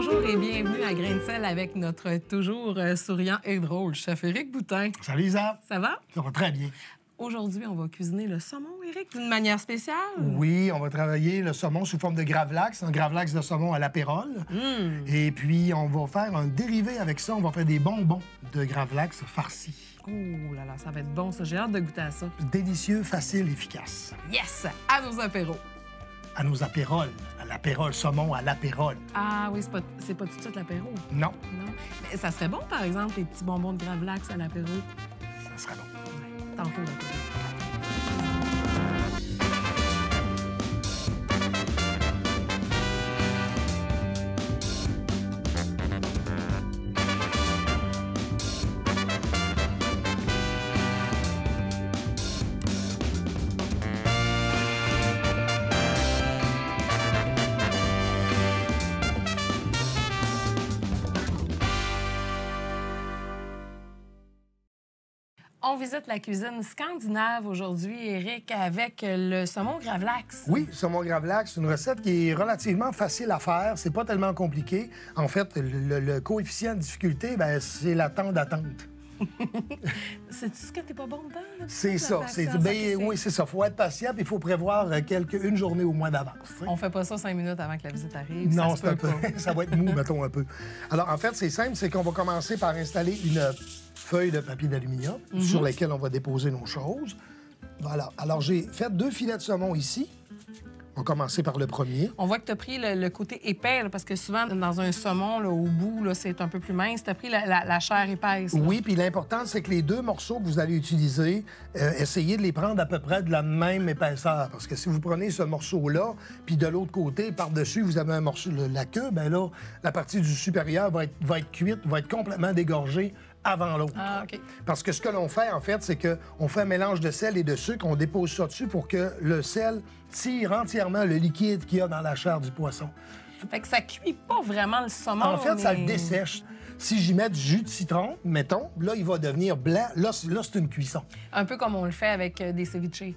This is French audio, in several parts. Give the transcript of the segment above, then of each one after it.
Bonjour et bienvenue à Grain de sel avec notre toujours souriant et drôle chef Éric Boutin. Salut Isa. Ça va? Ça va très bien. Aujourd'hui, on va cuisiner le saumon, Éric, d'une manière spéciale. Oui, on va travailler le saumon sous forme de gravlax, un gravlax de saumon à l'apérole. Et puis, on va faire un dérivé avec ça. On va faire des bonbons de gravlax farcis. Oh là là, ça va être bon, ça. J'ai hâte de goûter à ça. Délicieux, facile, efficace. Yes! À nos apéros. À nos apéroles. À l'apérole, saumon à l'apérole. Ah oui, c'est pas tout de suite l'apéro. Non, Non. Mais ça serait bon, par exemple, les petits bonbons de gravlax à l'apéro. ça serait bon. Ouais, tantôt, l'apéro. On visite la cuisine scandinave aujourd'hui, Éric, avec le saumon gravlax. Oui, saumon gravlax, c'est une recette qui est relativement facile à faire. C'est pas tellement compliqué. En fait, le coefficient de difficulté, c'est la temps d'attente. C'est-tu ce que t'es pas bon dedans? Là, C'est la ça. patience, Oui, c'est ça. Il faut être patient puis il faut prévoir une journée au moins d'avance. T'sais. On fait pas ça 5 minutes avant que la visite arrive. Non, ça se c'est un peut peu. pas. Ça va être mou, mettons un peu. Alors, en fait, c'est simple, c'est qu'on va commencer par installer une feuille de papier d'aluminium sur laquelle on va déposer nos choses. Voilà. Alors, j'ai fait 2 filets de saumon ici. On va commencer par le premier. On voit que tu as pris le côté épais, là, parce que souvent, dans un saumon, là, au bout, là, c'est un peu plus mince. Tu as pris la chair épaisse. Là. Oui, puis l'important, c'est que les 2 morceaux que vous allez utiliser, essayez de les prendre à peu près de la même épaisseur. Parce que si vous prenez ce morceau-là, puis de l'autre côté, par-dessus, vous avez un morceau, la queue, bien là, la partie du supérieur va être cuite, va être complètement dégorgée avant l'autre. Ah, OK. Parce que ce que l'on fait, en fait, c'est qu'on fait un mélange de sel et de sucre, on dépose ça dessus pour que le sel tire entièrement le liquide qu'il y a dans la chair du poisson. Fait que ça cuit pas vraiment le saumon. En fait, ça mais- le dessèche. Si j'y mets du jus de citron, mettons, là, il va devenir blanc. Là, c'est une cuisson. Un peu comme on le fait avec des ceviches.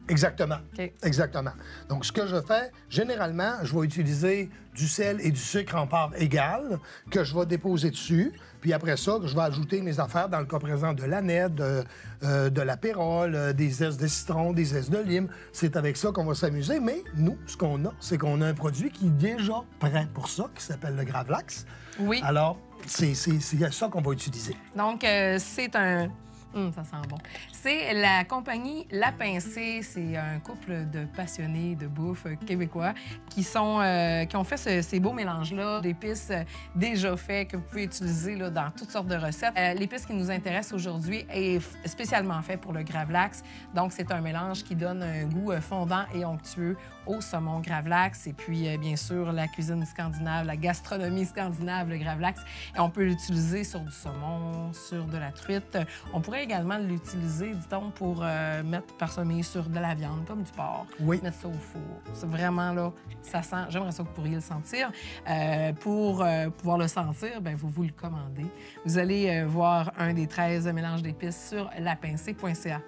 Exactement. OK. Exactement. Donc, ce que je fais, généralement, je vais utiliser du sel et du sucre en part égale que je vais déposer dessus. Puis après ça, je vais ajouter mes affaires, dans le cas présent, de l'aneth, de l'apérole, des zestes de citron, des zestes de lime. C'est avec ça qu'on va s'amuser. Mais nous, ce qu'on a, c'est qu'on a un produit qui est déjà prêt pour ça, qui s'appelle le gravlax. Oui. Alors, c'est ça qu'on va utiliser. Donc, c'est un... ça sent bon. C'est la compagnie La Pincée. C'est un couple de passionnés de bouffe québécois qui ont fait ces beaux mélanges-là d'épices déjà faits que vous pouvez utiliser là, dans toutes sortes de recettes. L'épice qui nous intéresse aujourd'hui est spécialement fait pour le gravlax. Donc, c'est un mélange qui donne un goût fondant et onctueux au saumon gravlax. Et puis, bien sûr, la cuisine scandinave, la gastronomie scandinave, le gravlax. Et on peut l'utiliser sur du saumon, sur de la truite. On pourrait également l'utiliser, dit-on, pour mettre parsemé sur de la viande, comme du porc. Oui. Mettre ça au four. C'est vraiment, là, ça sent... J'aimerais ça que vous pourriez le sentir. Pour pouvoir le sentir, bien, vous le commandez. Vous allez voir un des 13 mélanges d'épices sur lapincée.ca.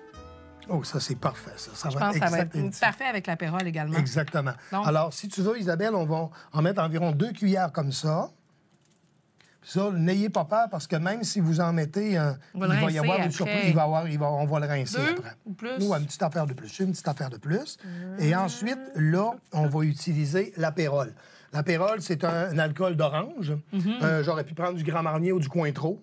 Oh, ça, c'est parfait, ça. Ça Je pense que ça va être exact- parfait avec l'apérole également. Exactement. Donc- Alors, si tu veux, Isabelle, on va en mettre environ 2 cuillères comme ça. Puis ça, n'ayez pas peur parce que même si vous en mettez, On va il le va y avoir rincer une surprise. après. On va le rincer 2 après. ou plus? Ou une petite affaire de plus, une petite affaire de plus. Et ensuite, là, on va utiliser l'apérole. L'apérole, c'est un alcool d'orange. J'aurais pu prendre du Grand Marnier ou du Cointreau.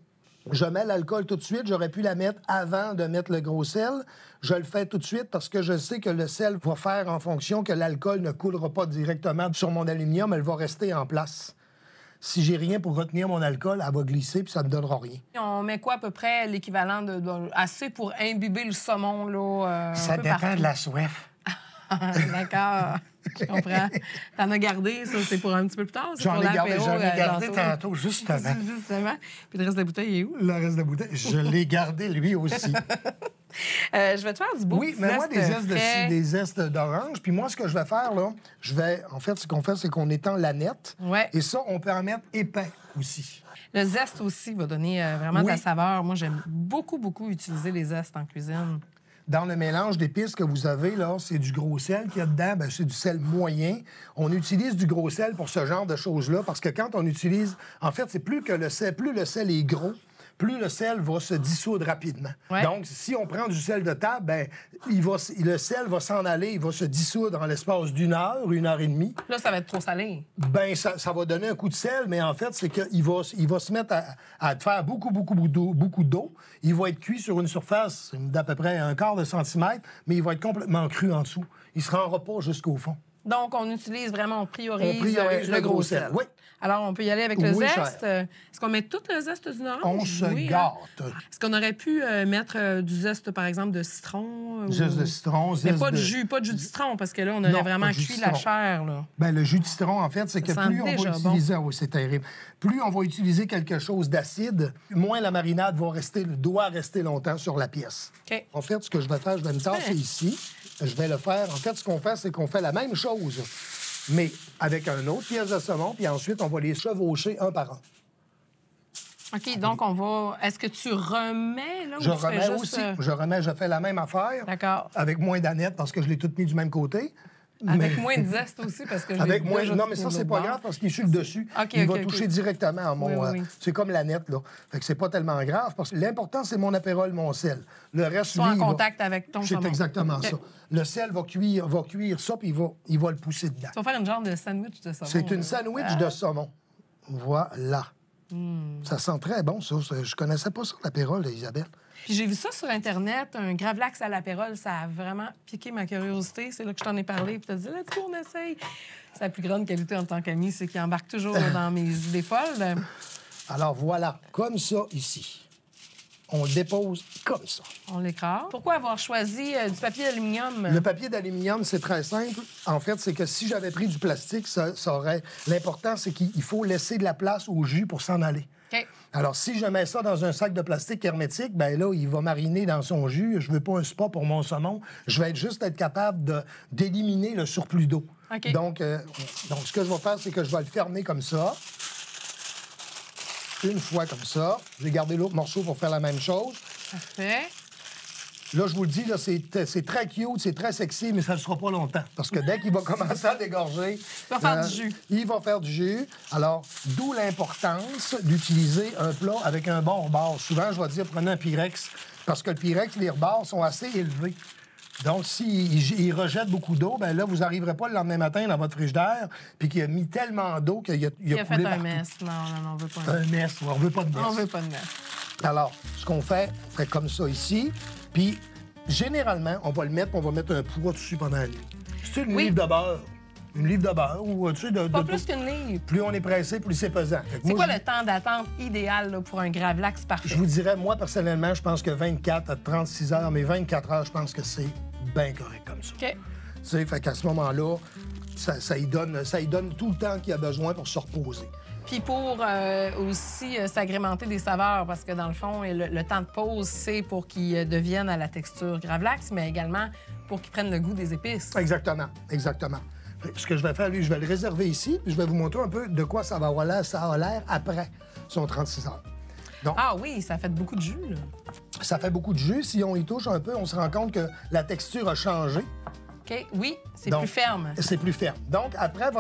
Je mets l'alcool tout de suite. J'aurais pu la mettre avant de mettre le gros sel. Je le fais tout de suite parce que je sais que le sel va faire en fonction que l'alcool ne coulera pas directement sur mon aluminium. Elle va rester en place. Si j'ai rien pour retenir mon alcool, elle va glisser puis ça ne me donnera rien. On met quoi à peu près l'équivalent de assez pour imbiber le saumon, là? Ça un peu dépend partout? de la soif. D'accord, je comprends. T'en as gardé, ça, c'est pour un petit peu plus tard? C'est J'en pour ai gardé l'apéro, tantôt, justement. Justement. Puis le reste de la bouteille est où? Le reste de la bouteille, je l'ai gardé lui aussi. Je vais te faire du beau Oui, petit mais moi, zeste frais. des zestes d'orange. Puis moi, ce que je vais faire, là, en fait, ce qu'on fait, c'est qu'on étend l'aneth. Ouais. Et ça, on peut en mettre épais aussi. Le zeste aussi va donner vraiment de la Oui. saveur. Moi, j'aime beaucoup, beaucoup utiliser les zestes en cuisine. dans le mélange d'épices que vous avez, là, c'est du gros sel qu'il y a dedans. Bien, c'est du sel moyen. On utilise du gros sel pour ce genre de choses-là parce que quand on utilise... En fait, c'est plus le sel est gros, plus le sel va se dissoudre rapidement. Ouais. Donc, si on prend du sel de table, bien, le sel va s'en aller, il va se dissoudre en l'espace d'1 heure et demie. Là, ça va être trop salé. Bien, ça va donner un coup de sel, mais en fait, c'est qu'il va se mettre à faire beaucoup d'eau. Il va être cuit sur une surface d'à peu près 1/4 de centimètre, mais il va être complètement cru en dessous. Il ne se rendra pas jusqu'au fond. Donc, on utilise vraiment, on priorise le gros sel. Oui. Alors, on peut y aller avec le zeste. Est-ce qu'on met tout le zeste d'une orange? On se gâte. Hein? Est-ce qu'on aurait pu mettre du zeste, par exemple, de citron? Zeste de citron, Mais pas de jus de citron, parce que là, on aurait vraiment cuit la chair. Là. Bien, le jus de citron, en fait, c'est que plus on va utiliser... Bon. Oui, c'est terrible. Plus on va utiliser quelque chose d'acide, moins la marinade doit rester longtemps sur la pièce. Okay. En fait, ce que je vais faire, je vais me tasser ici. Je vais le faire. En fait, ce qu'on fait, c'est qu'on fait la même chose, mais avec une autre pièce de saumon, puis ensuite, on va les chevaucher un par un. OK, donc on va... Est-ce que tu remets, là? Je remets aussi. Je fais la même affaire. D'accord. Avec moins d'aneth, parce que je l'ai tout mis du même côté. Avec moins de zeste aussi, parce que je avec moins... Non, mais ça, c'est pas grave, parce qu'il est sur le dessus. Il va toucher directement à mon... Oui. C'est comme l'aneth, là. Fait que c'est pas tellement grave, parce que l'important, c'est mon apérole, mon sel. Le reste, soit en contact avec ton saumon. C'est exactement ça. Le sel va cuire ça, puis il va le pousser dedans. Tu vas faire une genre de sandwich de saumon. C'est une sandwich de saumon. Voilà. Ça sent très bon, ça. Je connaissais pas ça, l'apérole d'Isabelle. Puis j'ai vu ça sur Internet, un gravlax à l'apérole. Ça a vraiment piqué ma curiosité. C'est là que je t'en ai parlé. Puis t'as dit, let's go, on essaye. C'est la plus grande qualité en tant qu'ami, c'est qu'il embarque toujours dans mes idées folles. Alors voilà, comme ça ici. On le dépose comme ça. On l'écrase. Pourquoi avoir choisi du papier d'aluminium? Le papier d'aluminium, c'est très simple. En fait, c'est que si j'avais pris du plastique, ça aurait... L'important, c'est qu'il faut laisser de la place au jus pour s'en aller. OK. Alors, si je mets ça dans un sac de plastique hermétique, bien là, il va mariner dans son jus. Je veux pas un spa pour mon saumon. Je vais juste être capable d'éliminer le surplus d'eau. OK. Donc, ce que je vais faire, c'est que je vais le fermer comme ça. Une fois comme ça. Je vais garder l'autre morceau pour faire la même chose. Parfait. Là, je vous le dis, là, c'est très cute, c'est très sexy, mais ça ne sera pas longtemps. Parce que dès qu'il va commencer à dégorger... Il va faire du jus. Il va faire du jus. Alors, d'où l'importance d'utiliser un plat avec un bon rebord. Souvent, je vais dire, prenez un Pyrex. Parce que le Pyrex, les rebords sont assez élevés. Donc, s'il rejette beaucoup d'eau, bien là, vous n'arriverez pas le lendemain matin dans votre frigidaire puis qu'il a mis tellement d'eau qu'il a coulé fait un partout. mess. Non, on veut pas un mess. On veut pas de mess. On veut pas de mess. Alors, ce qu'on fait comme ça ici. Puis, généralement, on va le mettre, on va mettre un poids dessus pendant la nuit. C'est une livre de beurre. Une livre de beurre. Ou, tu sais, pas plus qu'une livre. Plus on est pressé, plus c'est pesant. C'est quoi le temps d'attente idéal là, pour un gravlax parfait? Je vous dirais, moi, personnellement, je pense que 24 à 36 heures, mais 24 heures, je pense que c'est bien correct comme ça. OK. Tu sais, fait qu'à ce moment-là, ça y donne tout le temps qu'il a besoin pour se reposer. Puis pour aussi s'agrémenter des saveurs, parce que dans le fond, le temps de pause, c'est pour qu'ils deviennent à la texture gravlax, mais également pour qu'ils prennent le goût des épices. Exactement. Ce que je vais faire, lui, je vais le réserver ici, puis je vais vous montrer un peu de quoi ça va avoir l'air, ça a l'air après son 36 heures. Donc, ah oui, ça fait beaucoup de jus, là. Ça fait beaucoup de jus. Si on y touche un peu, on se rend compte que la texture a changé. OK, oui, c'est plus ferme. C'est plus ferme. Donc, après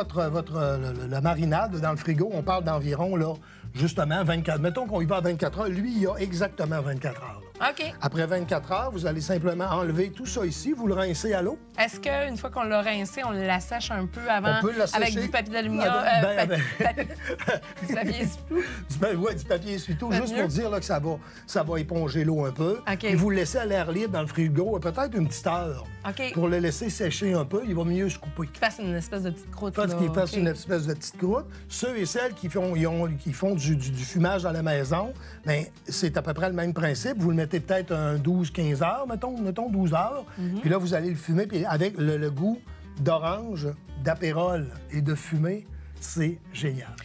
la marinade dans le frigo, on parle d'environ, là, justement, 24... Mettons qu'on y va à 24 heures. Lui, il a exactement 24 heures. Là. OK. Après 24 heures, vous allez simplement enlever tout ça ici, vous le rincez à l'eau. Est-ce qu'une fois qu'on l'a rincé, on l'assèche un peu avant? On peut l'assècher. Avec du papier d'aluminium? Du papier essuie-tout? Oui, du papier essuie-tout, juste pour dire là, que ça va éponger l'eau un peu. OK. Et vous le laissez à l'air libre dans le frigo, peut-être une petite heure. OK. Pour le laisser sécher un peu, il va mieux se couper. Qu'il fasse une espèce de petite croûte. Qu'il fasse une espèce de petite croûte. Ceux et celles qui font du fumage à la maison, bien, c'est à peu près le même principe. Vous le mettez peut-être un 12-15 heures, mettons 12 heures. Puis là, vous allez le fumer. Puis avec le goût d'orange, d'apérole et de fumée, c'est génial.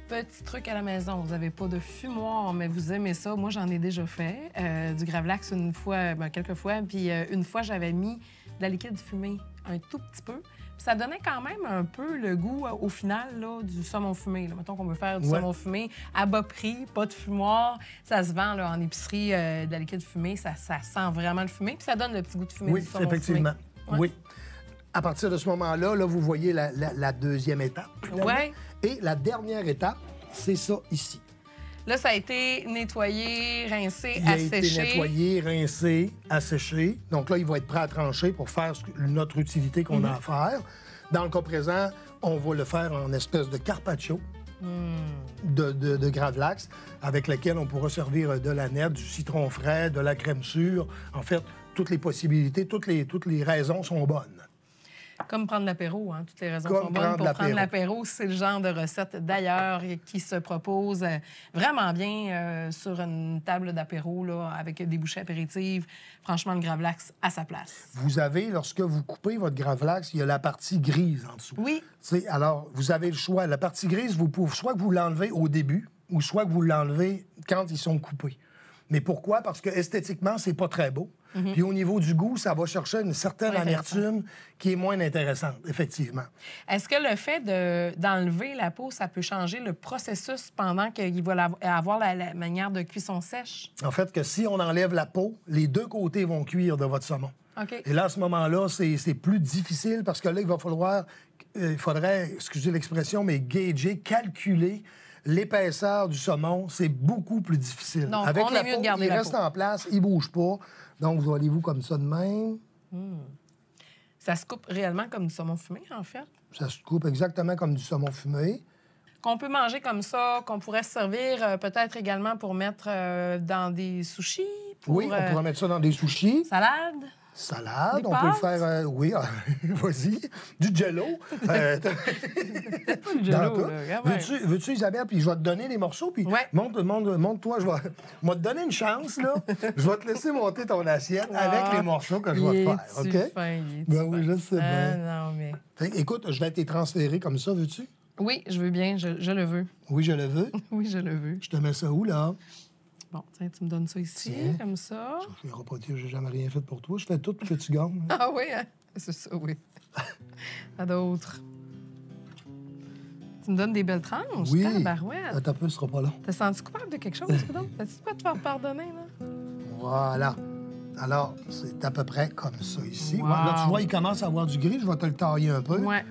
Petit truc à la maison, vous n'avez pas de fumoir, mais vous aimez ça. Moi, j'en ai déjà fait. Du gravlax une fois, quelques fois. Puis une fois, j'avais mis de la liquide fumée un tout petit peu. Puis ça donnait quand même un peu le goût, au final, là, du saumon fumé. Là. Mettons qu'on veut faire du saumon fumé à bas prix, pas de fumoir. Ça se vend là, en épicerie de la liquide fumée. Ça sent vraiment le fumé. Puis ça donne le petit goût de fumée du saumon effectivement. fumé. Oui. À partir de ce moment-là, là, vous voyez la deuxième étape. Oui. Et la dernière étape, c'est ça ici. Là, ça a été nettoyé, rincé, Il a asséché. été nettoyé, rincé, asséché. Donc là, il va être prêt à trancher pour faire notre utilité qu'on a à faire. Dans le cas présent, on va le faire en espèce de carpaccio de gravlax avec lequel on pourra servir de la nette, du citron frais, de la crème sûre. En fait, toutes les possibilités, toutes les raisons sont bonnes. Comme prendre l'apéro, hein? Toutes les raisons Comme sont bonnes pour prendre l'apéro. l'apéro. C'est le genre de recette, d'ailleurs, qui se propose vraiment bien sur une table d'apéro, là, avec des bouchées apéritives. Franchement, le gravlax à sa place. Vous avez, lorsque vous coupez votre gravlax, il y a la partie grise en dessous. Oui. T'sais, alors, vous avez le choix. La partie grise, vous pouvez soit que vous l'enlevez au début, ou soit que vous l'enlevez quand ils sont coupés. Mais pourquoi? Parce que esthétiquement, c'est pas très beau. Puis au niveau du goût, ça va chercher une certaine amertume qui est moins intéressante, effectivement. Est-ce que le fait d'enlever la peau, ça peut changer le processus pendant qu'il va avoir la manière de cuisson sèche? En fait, que si on enlève la peau, les deux côtés vont cuire de votre saumon. OK. Et là, à ce moment-là, c'est plus difficile parce que là, il faudrait, excusez l'expression, mais gager, calculer l'épaisseur du saumon. C'est beaucoup plus difficile. Donc, Avec on la est mieux peau, de garder il la reste peau. en place, il bouge pas. Donc, vous allez-vous comme ça de même. Ça se coupe réellement comme du saumon fumé, en fait. Ça se coupe exactement comme du saumon fumé. Qu'on peut manger comme ça, qu'on pourrait se servir peut-être également pour mettre dans des sushis. Oui, on pourrait mettre ça dans des sushis. Salade. Salade, Des on peut le pâtes? faire... oui, vas-y. Du jello. Pas du Dans jello, tout. là. Quand même. Veux-tu, Isabelle, puis je vais te donner les morceaux, puis Ouais. monte-toi, je vais te donner une chance, là. Je vais te laisser monter ton assiette avec les morceaux que je vais te faire, OK? Ben oui, je sais bien. Non, mais... Fait que, écoute, je vais te les transférer comme ça, veux-tu? Oui, je veux bien, je le veux. Oui, je le veux. Oui, je le veux. Je te mets ça où, là? Bon, tiens, tu me donnes ça ici, Tiens. comme ça. Je ne vais pas dire, j'ai jamais rien fait pour toi. Je fais tout pour que tu gagnes. Ah oui, hein? C'est ça, oui. À d'autres. Tu me donnes des belles tranches? Oui. Tabarouette. Attends un peu, ce sera pas long. T'as senti coupable de quelque chose, coudonc? T'as-tu pas te faire pardonner, là? Voilà. Alors, c'est à peu près comme ça ici. Wow. Là, tu vois, il commence à avoir du gris. Je vais te le tailler un peu. Ouais.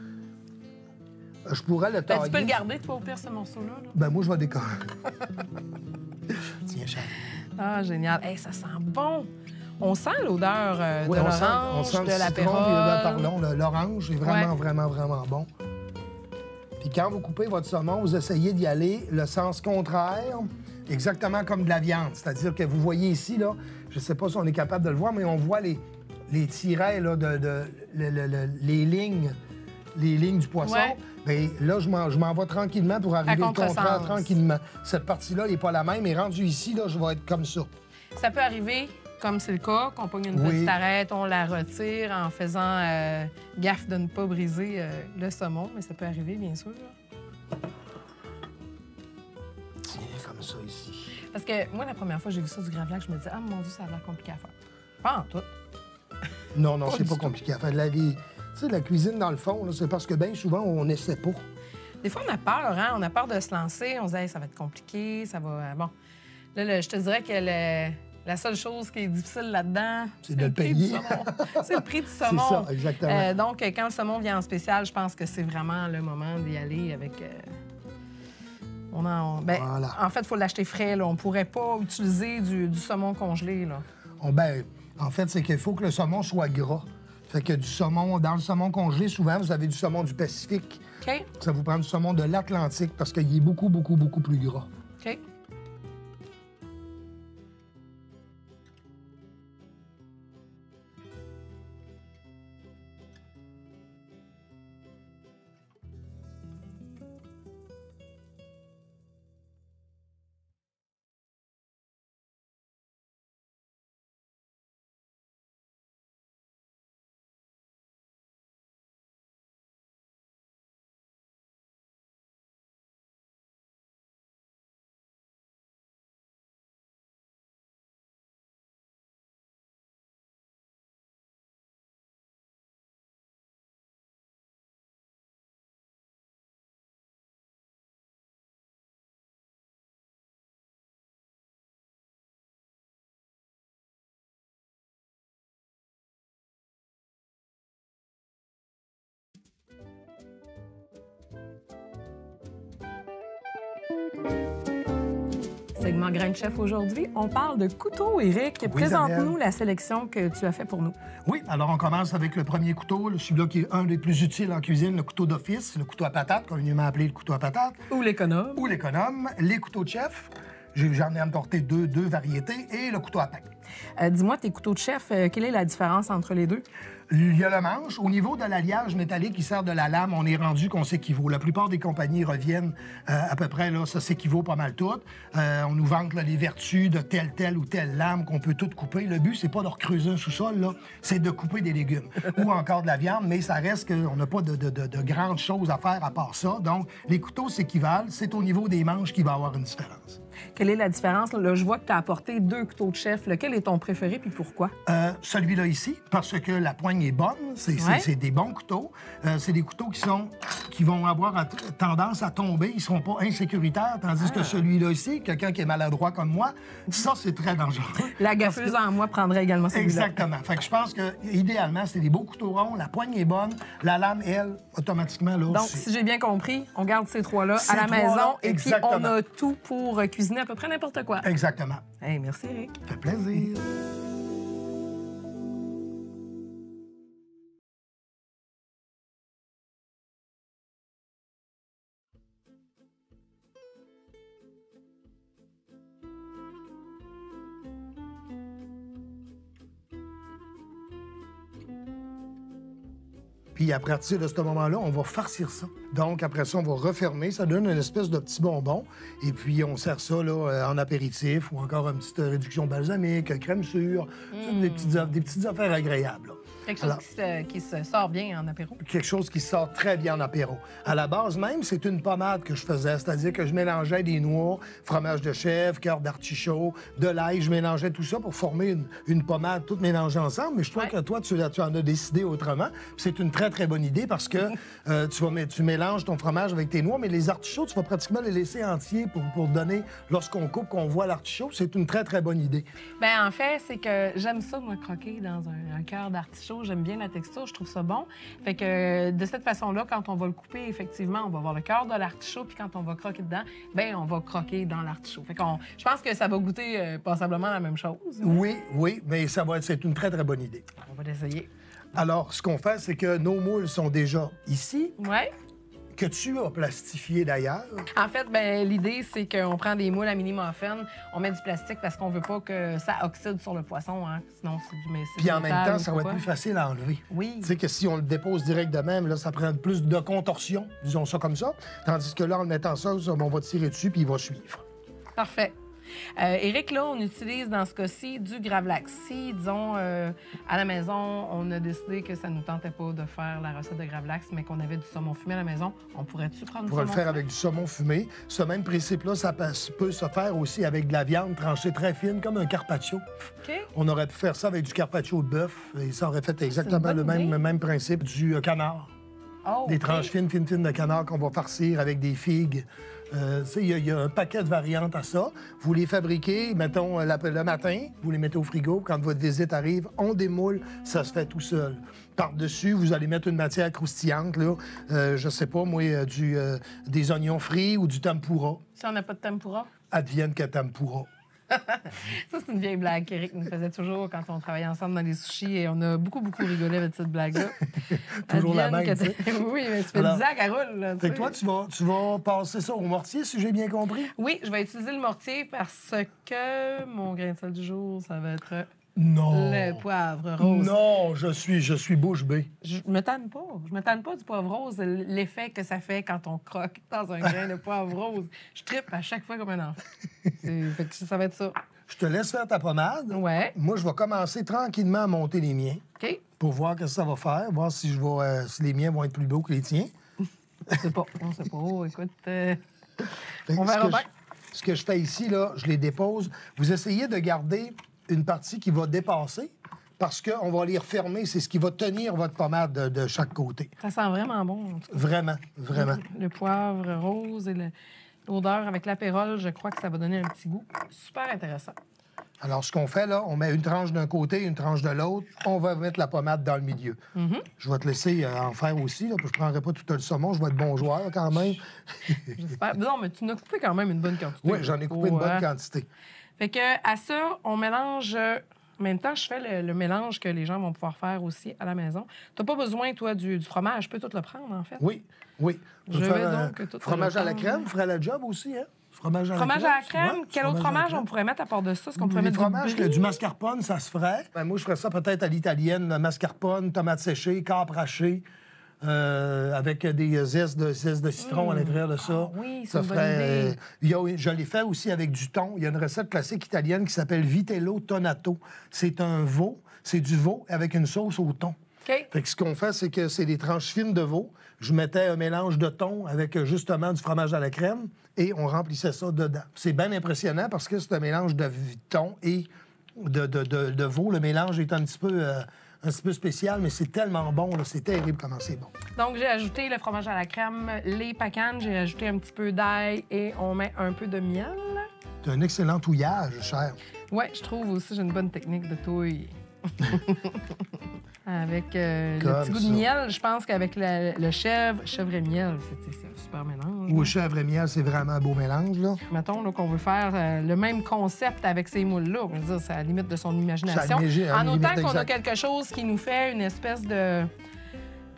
Je pourrais le tailler. Ben, tu peux le garder, toi, au pire, ce morceau-là. Là. Ben, moi, je vais décorer. Tiens, Charles. Ah, génial. Hey, ça sent bon. On sent l'odeur Oui, de on sent l'orange, le de citron, puis l'apérole. pardon, l'orange est vraiment, Ouais. vraiment, vraiment bon. Puis quand vous coupez votre saumon, vous essayez d'y aller le sens contraire, exactement comme de la viande. C'est-à-dire que vous voyez ici, là, je ne sais pas si on est capable de le voir, mais on voit les tirets, là, les lignes du poisson. Ouais. Bien, là, je m'en vais tranquillement pour arriver au contresens. contraire tranquillement. Cette partie-là n'est pas la même. Et rendu ici, là, je vais être comme ça. Ça peut arriver, comme c'est le cas, qu'on pogne une Oui. petite arête, on la retire en faisant gaffe de ne pas briser le saumon, mais ça peut arriver, bien sûr. Là. Tiens, comme ça ici. Parce que moi, la première fois que j'ai vu ça du gravlax, je me disais, ah mon Dieu, ça a l'air compliqué à faire. Pas en tout. Non, Pas c'est du pas tout. compliqué à faire. Tu sais, la cuisine, dans le fond, là, c'est parce que bien souvent, on n'essaie pas. Des fois, on a peur, hein? On a peur de se lancer. On se dit, hey, ça va être compliqué, ça va. Bon. Là, je te dirais que la seule chose qui est difficile là-dedans, C'est de le prix du payer. saumon. C'est le prix du C'est saumon. ça, exactement. Donc, quand le saumon vient en spécial, je pense que c'est vraiment le moment d'y aller avec. Voilà. En fait, il faut l'acheter frais. Là. On ne pourrait pas utiliser du saumon congelé. Là. En fait, c'est qu'il faut que le saumon soit gras. Fait que dans le saumon congelé, souvent, vous avez du saumon du Pacifique. OK? Ça vous prend du saumon de l'Atlantique parce qu'il est beaucoup, beaucoup, beaucoup plus gras. OK. segment Grain de Chef aujourd'hui, on parle de couteau. Éric, Oui, présente-nous Isabelle. la sélection que tu as fait pour nous. Oui, alors on commence avec le premier couteau, celui-là qui est un des plus utiles en cuisine, le couteau d'office, le couteau à patate, communément appelé le couteau à patate, Ou l'économe. ou l'économe, les couteaux de chef. J'en ai apporté deux variétés, et le couteau à pain. Dis-moi, tes couteaux de chef, quelle est la différence entre les deux? Il y a le manche. Au niveau de l'alliage métallique qui sert de la lame, on est rendu qu'on s'équivaut. La plupart des compagnies reviennent à peu près, là, ça s'équivaut pas mal toutes. On nous vante là, les vertus de telle ou telle lame qu'on peut tout couper. Le but, c'est pas de recreuser un sous-sol, là, c'est de couper des légumes ou encore de la viande, mais ça reste qu'on n'a pas de grandes choses à faire à part ça. Donc, les couteaux s'équivalent. C'est au niveau des manches qu'il va y avoir une différence. Quelle est la différence? Là, je vois que tu as apporté 2 couteaux de chef. Lequel est ton préféré puis pourquoi? Celui-là ici, parce que la poigne est bonne, c'est des bons couteaux. C'est des couteaux qui vont avoir tendance à tomber, ils ne seront pas insécuritaires, tandis que celui-là ici, quelqu'un qui est maladroit comme moi, ça, c'est très dangereux. La gaffeuse en moi prendrait également celui-là. Exactement. Fait que je pense que idéalement, c'est des beaux couteaux ronds, la poigne est bonne, la lame, elle, automatiquement, là, Donc, si j'ai bien compris, on garde ces trois-là à la trois-là, maison et puis exactement. on a tout pour cuisiner à peu près n'importe quoi. Exactement. Hey, merci, Éric. Ça fait plaisir. Puis à partir de ce moment-là, on va farcir ça. Donc après ça, on va refermer. Ça donne une espèce de petit bonbon. Et puis on sert ça là, en apéritif ou encore une petite réduction balsamique, crème sûre. Des petites affaires agréables, là. Quelque chose qui se sort bien en apéro. Quelque chose qui sort très bien en apéro. À la base même, c'est une pommade que je faisais, c'est-à-dire que je mélangeais des noix, fromage de chèvre, cœur d'artichaut, de l'ail, je mélangeais tout ça pour former une pommade toute mélangée ensemble. Mais je trouve que toi, tu en as décidé autrement. Puis c'est une très, très bonne idée parce que tu mélanges ton fromage avec tes noix, mais les artichauts, tu vas pratiquement les laisser entiers pour donner, lorsqu'on coupe, qu'on voit l'artichaut. C'est une très, très bonne idée. Bien, en fait, c'est que j'aime ça, moi, croquer dans un cœur d'artichaut. J'aime bien la texture, je trouve ça bon. Fait que de cette façon-là, quand on va le couper, effectivement, on va avoir le cœur de l'artichaut, puis quand on va croquer dedans, bien, on va croquer dans l'artichaut. Fait qu'on, je pense que ça va goûter passablement la même chose. Oui, mais c'est une très, très bonne idée. On va l'essayer. Alors, ce qu'on fait, c'est que nos moules sont déjà ici, Ouais. que tu as plastifié d'ailleurs. En fait, ben, l'idée, c'est qu'on prend des moules à mini muffin, on met du plastique parce qu'on veut pas que ça oxyde sur le poisson, hein. Sinon, c'est du métal. Puis en même temps, ça va être plus facile à enlever. Oui. Tu sais que si on le dépose direct de même, là, ça prend plus de contorsion, disons ça comme ça. Tandis que là, en le mettant ça, on va tirer dessus puis il va suivre. Parfait. Éric, là, on utilise dans ce cas-ci du gravlax. Si, disons, à la maison, on a décidé que ça ne nous tentait pas de faire la recette de gravlax, mais qu'on avait du saumon fumé à la maison, on pourrait-tu prendre On du pourrait saumon le faire fumé? avec du saumon fumé. Ce même principe-là, ça peut se faire aussi avec de la viande tranchée très fine, comme un carpaccio. OK. On aurait pu faire ça avec du carpaccio de bœuf et ça aurait fait exactement bonne le idée. même principe du canard. Oh, Des OK. tranches fines de canard qu'on va farcir avec des figues. Tu sais, il y a un paquet de variantes à ça. Vous les fabriquez, mettons, le matin, vous les mettez au frigo. Quand votre visite arrive, on démoule, ça se fait tout seul. Par-dessus, vous allez mettre une matière croustillante, là. Je sais pas, moi, des oignons frits ou du tempura. Si on n'a pas de tempura? Advienne que tempura. Ça, c'est une vieille blague qu'Éric nous faisait toujours quand on travaillait ensemble dans les sushis et on a beaucoup rigolé avec cette blague-là. Toujours la Advienne même, que tu sais. Oui, mais ça fait Alors, 10 ans qu'elle roule, là, tu Fait que sais. toi, tu vas passer ça au mortier, si j'ai bien compris? Oui, je vais utiliser le mortier parce que mon grain de sel du jour, ça va être Non. le poivre rose. Non, je suis bouche bée. Je me tanne pas. Je me tanne pas du poivre rose, l'effet que ça fait quand on croque dans un grain de poivre rose. Je trippe à chaque fois comme un enfant. Fait que ça va être ça. Je te laisse faire ta pommade. Ouais. Moi, je vais commencer tranquillement à monter les miens OK. pour voir ce que ça va faire, voir si les miens vont être plus beaux que les tiens. On sait pas. On sait pas. Écoute, Fait que on verra bien. Ce que je fais ici, là, je les dépose. Vous essayez de garder une partie qui va dépasser parce qu'on va les refermer. C'est ce qui va tenir votre pommade de chaque côté. Ça sent vraiment bon. En tout cas. Vraiment, vraiment. Le poivre rose et l'odeur avec l'apérole, je crois que ça va donner un petit goût super intéressant. Alors, ce qu'on fait, là, on met une tranche d'un côté, une tranche de l'autre. On va mettre la pommade dans le milieu. Je vais te laisser en faire aussi, là, puis je ne prendrai pas tout le saumon. Je vais être bon joueur, quand même. J'espère. Non, mais tu n'as coupé quand même une bonne quantité. Oui, j'en ai coupé une bonne quantité. Fait que à ça, on mélange... En même temps, je fais le mélange que les gens vont pouvoir faire aussi à la maison. Tu n'as pas besoin, toi, du fromage. Je peux tout le prendre, en fait. Oui, oui. Je vais donc tout fromage le à la prendre. crème ferait le job aussi, hein? Fromage à Fromage à la crème. Ouais, Quel autre fromage on pourrait mettre à part de ça? Est-ce qu'on pourrait mettre fromage, du brie? du mascarpone, ça se ferait. Ben, moi, je ferais ça peut-être à l'italienne. Mascarpone, tomates séchées, capre haché, avec des zestes de citron à l'intérieur de ça. Ah oui, c'est ça une bonne ferait, idée. je l'ai fait aussi avec du thon. Il y a une recette classique italienne qui s'appelle vitello tonato. C'est un veau, c'est du veau avec une sauce au thon. OK. Fait que ce qu'on fait, c'est que c'est des tranches fines de veau. Je mettais un mélange de thon avec justement du fromage à la crème et on remplissait ça dedans. C'est bien impressionnant parce que c'est un mélange de thon et de veau. Le mélange est un petit peu spécial, mais c'est tellement bon. C'est terrible comment c'est bon. Donc, j'ai ajouté le fromage à la crème, les pacanes, j'ai ajouté un petit peu d'ail et on met un peu de miel. C'est un excellent touillage, cher. Oui, je trouve aussi j'ai une bonne technique de touille. Avec le petit goût de miel, je pense qu'avec le chèvre et miel, c'est un super mélange. Ou chèvre et miel, c'est vraiment un beau mélange, là. Mettons là, qu'on veut faire le même concept avec ces moules-là. Je veux dire, c'est à la limite de son imagination. En autant qu'on a quelque chose qui nous fait une espèce de...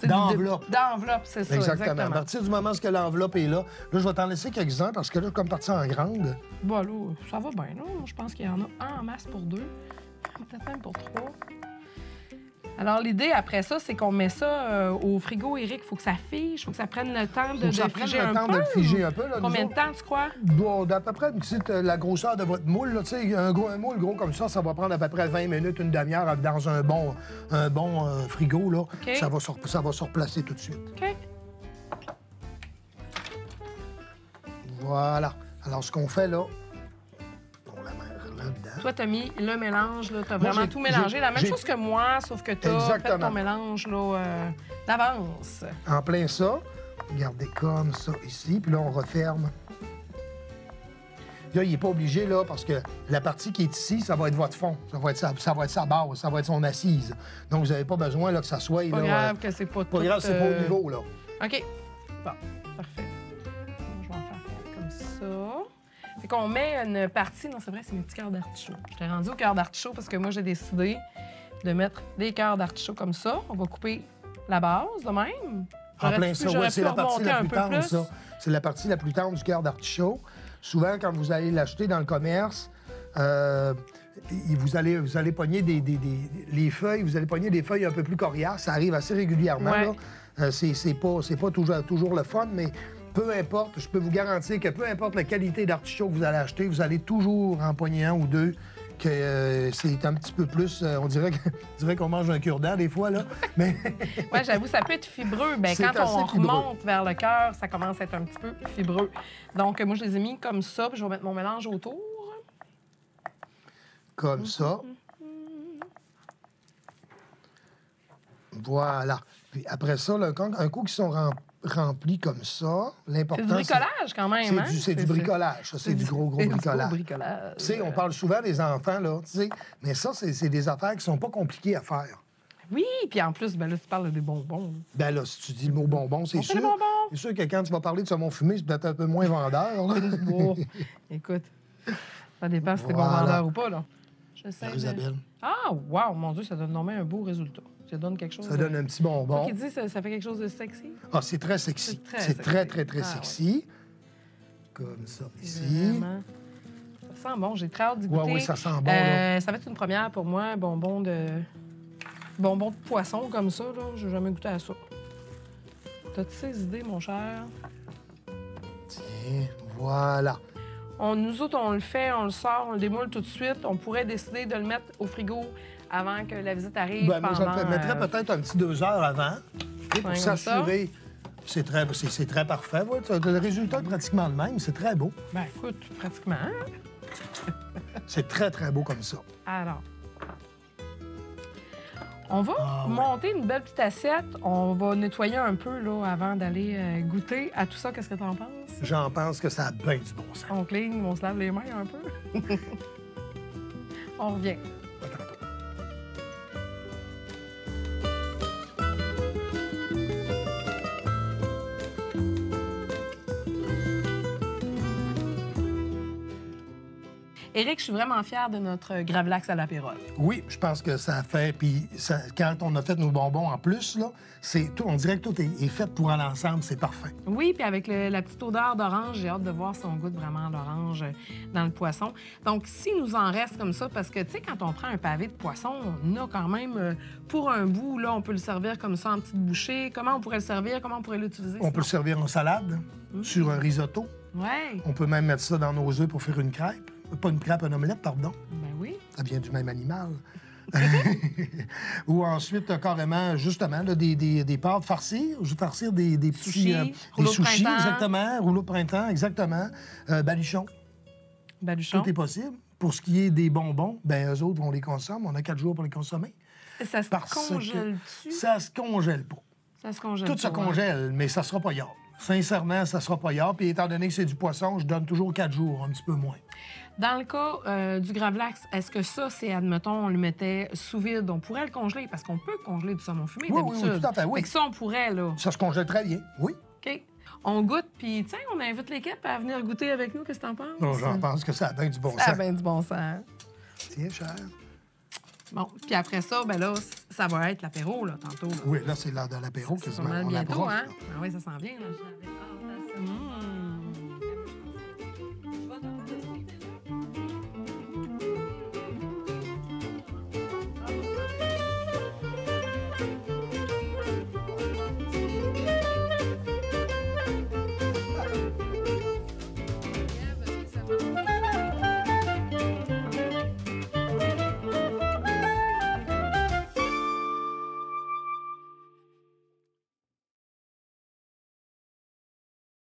D'enveloppe. D'enveloppe, c'est ça, exactement. À partir du moment où l'enveloppe est là, je vais t'en laisser quelques-uns parce que là, comme parti en grande... Bon, là, ça va bien, non? Je pense qu'il y en a en masse pour 2, peut-être même pour 3. Alors, l'idée, après ça, c'est qu'on met ça au frigo, Éric. Il faut que ça fige, il faut que ça prenne le temps de figer un peu. De le figer un peu. Là, combien de temps, tu crois? D'à peu près la grosseur de votre moule. Là, un moule gros comme ça va prendre à peu près 20 minutes, une demi-heure dans un bon frigo. Là. Okay. Ça va se replacer tout de suite. OK. Voilà. Alors, ce qu'on fait là... Dedans. Toi, t'as mis le mélange, là, t'as vraiment tout mélangé. La même chose que moi, sauf que t'as fait ton mélange là, d'avance. En plein ça, regardez comme ça ici, puis là, on referme. Là, il n'est pas obligé, là, parce que la partie qui est ici, ça va être votre fond. Ça va être sa base, ça va être son assise. Donc, vous n'avez pas besoin là, que ça soit... C'est pas grave que c'est pas tout... Pas grave, c'est pas au niveau, là. OK. Bon, parfait. Je vais en faire comme ça. Fait qu'on met une partie... Non, c'est vrai, c'est mes petits cœurs d'artichaut. Je t'ai rendu au cœur d'artichaut parce que moi, j'ai décidé de mettre des cœurs d'artichaut comme ça. On va couper la base de même. En plein ça, oui, c'est la partie la plus tendre, ça. C'est la partie la plus tendre du cœur d'artichaut. Souvent, quand vous allez l'acheter dans le commerce, vous allez pogner les feuilles, vous allez pogner des feuilles un peu plus coriaces. Ça arrive assez régulièrement. Ouais. Là. C'est pas toujours le fun, mais peu importe, je peux vous garantir que peu importe la qualité d'artichaut que vous allez acheter, vous allez toujours en pogner un ou deux que c'est un petit peu plus... on dirait qu'on mange un cure-dent des fois, là. Mais... oui, j'avoue, ça peut être fibreux. Bien, quand on remonte vers le cœur, ça commence à être un petit peu fibreux. Donc, moi, je les ai mis comme ça, puis je vais mettre mon mélange autour. Comme ça. Voilà. Puis après ça, là, un coup qu'ils sont remplis comme ça, l'important... C'est du bricolage, quand même, hein? C'est du bricolage, ça. C'est du gros bricolage. Tu sais, on parle souvent des enfants, là, tu sais, mais ça, c'est des affaires qui sont pas compliquées à faire. Oui, puis en plus, ben là, tu parles des bonbons. Ben là, si tu dis le mot bonbon, c'est sûr. C'est sûr que quand tu vas parler de saumon fumé, c'est peut-être un peu moins vendeur, là. Bon, écoute, ça dépend si t'es bon vendeur ou pas, là. Isabelle. Ah, wow, mon Dieu, ça donne normalement un beau résultat. Ça donne quelque chose... Ça donne un petit bonbon. Toi qui dis, ça fait quelque chose de sexy? Ah, c'est très sexy. C'est très sexy. Ouais. Comme ça, ici. Vraiment. Ça sent bon. J'ai très hâte d'y goûter. Oui, ça sent bon. Là. Ça va être une première pour moi, bonbon de poisson comme ça. J'ai jamais goûté à ça. T'as-tu ces idées, mon cher? Tiens, voilà. Nous autres, on le fait, on le sort, on le démoule tout de suite. On pourrait décider de le mettre au frigo avant que la visite arrive. Ben, moi, je le mettrais peut-être un petit 2 heures avant pour s'assurer. C'est très parfait. Ouais. Le résultat est pratiquement le même. C'est très beau. Ben écoute, pratiquement. Hein? C'est très beau comme ça. Alors, on va monter une belle petite assiette. On va nettoyer un peu là, avant d'aller goûter à tout ça. Qu'est-ce que tu en penses? J'en pense que ça a bien du bon sens. On clean, on se lave les mains un peu. On revient. À tantôt. Éric, je suis vraiment fière de notre gravlax à l'apérole. Oui, je pense que ça fait. Puis quand on a fait nos bonbons en plus, là, on dirait que tout est fait pour aller ensemble. C'est parfait. Oui, puis avec la petite odeur d'orange, j'ai hâte de voir si on goûte vraiment l'orange dans le poisson. Donc, s'il nous en reste comme ça, parce que, tu sais, quand on prend un pavé de poisson, on a quand même, pour un bout, là, on peut le servir comme ça en petites bouchées. Comment on pourrait le servir? Comment on pourrait l'utiliser? On peut le servir en salade, sur un risotto. Oui. On peut même mettre ça dans nos œufs pour faire une crêpe. Pas une crêpe, une omelette, pardon. Ben oui. Ça vient du même animal. Ou ensuite, carrément, justement, là, des pâtes farcir. Je vais farcir des petits... Sushis, des rouleau de sushis, printemps. exactement. Rouleau de printemps, exactement. Baluchon. Baluchon. Tout est possible. Pour ce qui est des bonbons, ben eux autres, on les consomme. On a 4 jours pour les consommer. Ça se congèle-tu? Ça se congèle pas. Ça se congèle Tout se pas, hein? congèle, mais ça sera pas yard. Sincèrement, ça sera pas yard. Puis étant donné que c'est du poisson, je donne toujours 4 jours, un petit peu moins. Dans le cas du gravlax, est-ce que ça, c'est, admettons, on le mettait sous vide, on pourrait le congeler? Parce qu'on peut congeler du saumon fumé, Oui, d'habitude. oui, tout à fait, oui. Fait que ça, on pourrait, là. Ça se congèle très bien, oui. OK. On goûte, puis tiens, on invite l'équipe à venir goûter avec nous. Qu'est-ce que t'en penses? Non, j'en pense que ça a bien du bon Ça a sens. bien du bon sens. Tiens, cher. Bon, puis après ça, ben là, ça va être l'apéro, là, tantôt. Là. Oui, là, c'est l'heure de l'apéro C'est pas quasiment. mal On bientôt, approche, hein? là. Ah oui, ça s'en vient, là. J'avais hâte à ça.